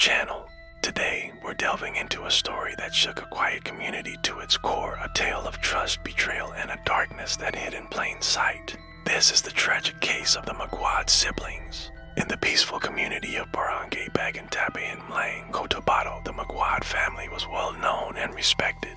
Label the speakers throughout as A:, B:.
A: channel. Today, we're delving into a story that shook a quiet community to its core, a tale of trust, betrayal, and a darkness that hid in plain sight. This is the tragic case of the Maguad siblings. In the peaceful community of Barangay Bagontapay in Cotabato, the Maguad family was well known and respected.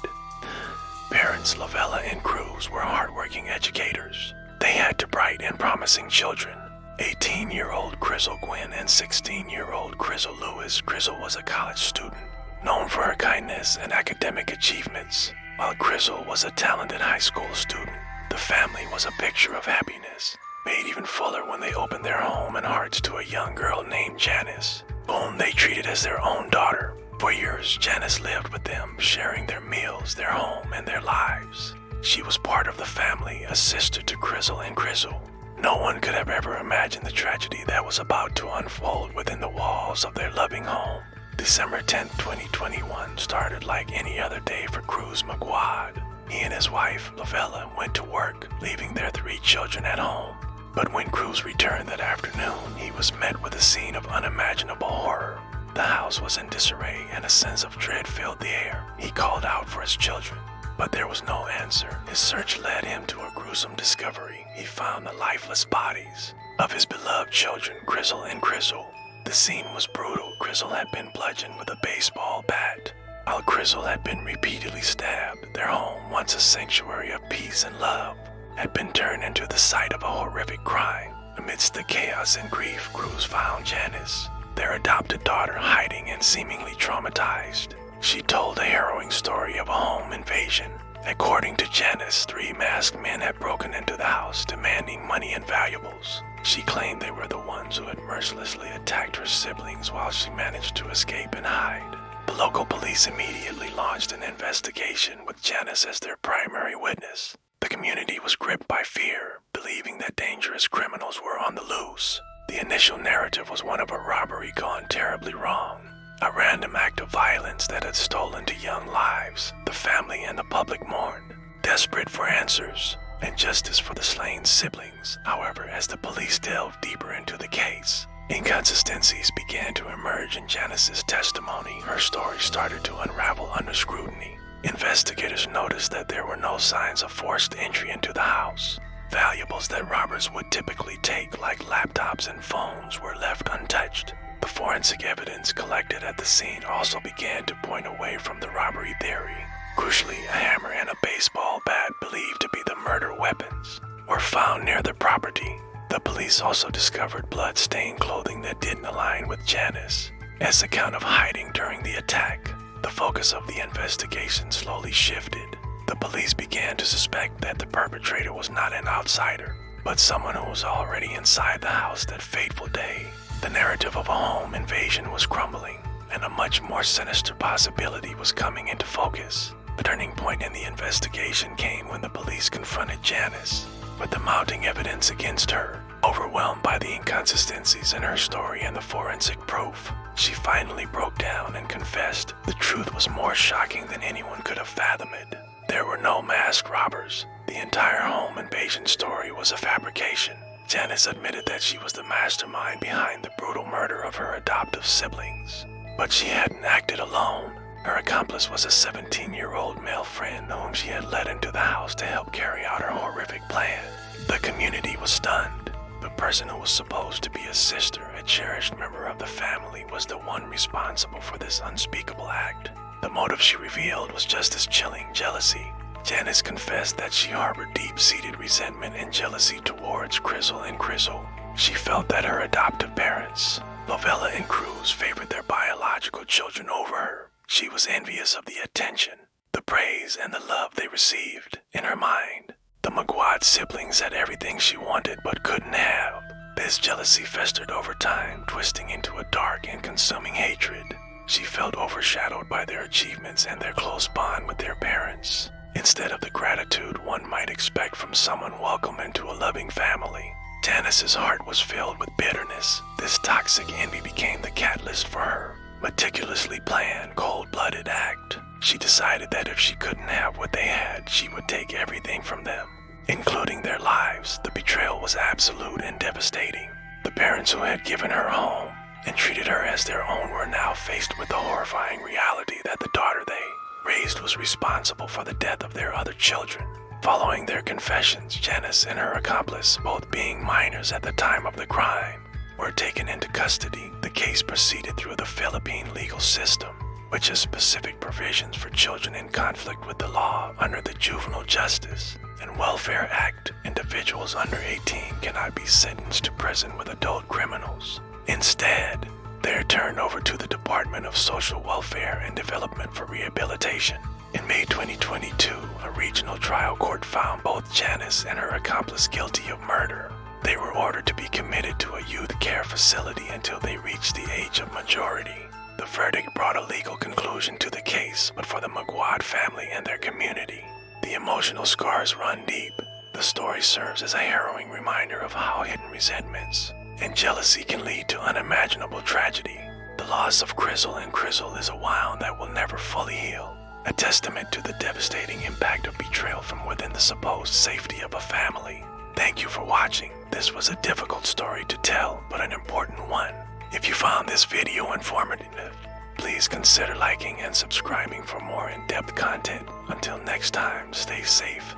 A: Parents Lavella and Cruz were hardworking educators. They had two bright and promising children, 18-year-old Crizzle Gwen and 16-year-old Crizzle Lewis. Crizzle was a college student, known for her kindness and academic achievements, while Crizzle was a talented high school student. The family was a picture of happiness, made even fuller when they opened their home and hearts to a young girl named Janice, whom they treated as their own daughter. For years, Janice lived with them, sharing their meals, their home, and their lives. She was part of the family, a sister to Crizzle and Crizzle. No one could have ever imagined the tragedy that was about to unfold within the walls of their loving home. December 10, 2021 started like any other day for Cruz Maguad. He and his wife, Lavella, went to work, leaving their 3 children at home. But when Cruz returned that afternoon, he was met with a scene of unimaginable horror. The house was in disarray and a sense of dread filled the air. He called out for his children, but there was no answer. His search led him to a gruesome discovery. He found the lifeless bodies of his beloved children, Crizzle and Crizzle. The scene was brutal. Crizzle had been bludgeoned with a baseball bat, while Crizzle had been repeatedly stabbed. Their home, once a sanctuary of peace and love, had been turned into the site of a horrific crime. Amidst the chaos and grief, Cruz found Janice, their adopted daughter, hiding and seemingly traumatized. She told a harrowing story of a home invasion. According to Janice, 3 masked men had broken into the house, demanding money and valuables. She claimed they were the ones who had mercilessly attacked her siblings while she managed to escape and hide. The local police immediately launched an investigation with Janice as their primary witness. The community was gripped by fear, believing that dangerous criminals were on the loose. The initial narrative was one of a robbery gone terribly wrong, a random act of violence that had stolen 2 young lives. The family and the public mourned, desperate for answers and justice for the slain siblings. However, as the police delved deeper into the case, inconsistencies began to emerge in Janice's testimony. Her story started to unravel under scrutiny. Investigators noticed that there were no signs of forced entry into the house. Valuables that robbers would typically take, like laptops and phones, were left untouched. The forensic evidence collected at the scene also began to point away from the robbery theory. Crucially, a hammer and a baseball bat, believed to be the murder weapons, were found near the property. The police also discovered blood-stained clothing that didn't align with Janice as account of hiding during the attack. The focus of the investigation slowly shifted. The police began to suspect that the perpetrator was not an outsider, but someone who was already inside the house that fateful day. The narrative of a home invasion was crumbling, and a much more sinister possibility was coming into focus. The turning point in the investigation came when the police confronted Janice with the mounting evidence against her. Overwhelmed by the inconsistencies in her story and the forensic proof, she finally broke down and confessed. The truth was more shocking than anyone could have fathomed. There were no masked robbers. The entire home invasion story was a fabrication. Janice admitted that she was the mastermind behind the brutal murder of her adoptive siblings. But she hadn't acted alone. Her accomplice was a 17-year-old male friend whom she had led into the house to help carry out her horrific plan. The community was stunned. The person who was supposed to be a sister, a cherished member of the family, was the one responsible for this unspeakable act. The motive she revealed was just as chilling: jealousy. Janice confessed that she harbored deep-seated resentment and jealousy towards Crizzle and Crizzle. She felt that her adoptive parents, Lavella and Cruz, favored their biological children over her. She was envious of the attention, the praise, and the love they received. In her mind, the Maguad siblings had everything she wanted but couldn't have. This jealousy festered over time, twisting into a dark and consuming hatred. She felt overshadowed by their achievements and their close bond with their parents, instead of the gratitude one might expect from someone welcome into a loving family. Janice's heart was filled with bitterness. This toxic envy became the catalyst for her meticulously planned, cold-blooded act. She decided that if she couldn't have what they had, she would take everything from them, including their lives. The betrayal was absolute and devastating. The parents who had given her a home, and treated her as their own were now faced with the horrifying reality that the daughter they raised was responsible for the death of their other children. Following their confessions, Janice and her accomplice, both being minors at the time of the crime, were taken into custody. The case proceeded through the Philippine legal system, which has specific provisions for children in conflict with the law. Under the Juvenile Justice and Welfare Act, individuals under 18 cannot be sentenced to prison with adult criminals. Instead, they are turned over to the Department of Social Welfare and Development for rehabilitation. In May 2022, a regional trial court found both Janice and her accomplice guilty of murder. They were ordered to be committed to a youth care facility until they reached the age of majority. The verdict brought a legal conclusion to the case, but for the Maguad family and their community, the emotional scars run deep. The story serves as a harrowing reminder of how hidden resentments and jealousy can lead to unimaginable tragedy. The loss of Crizzle and Crizzle is a wound that will never fully heal, a testament to the devastating impact of betrayal from within the supposed safety of a family. Thank you for watching. This was a difficult story to tell, but an important one. If you found this video informative, please consider liking and subscribing for more in-depth content. Until next time, stay safe.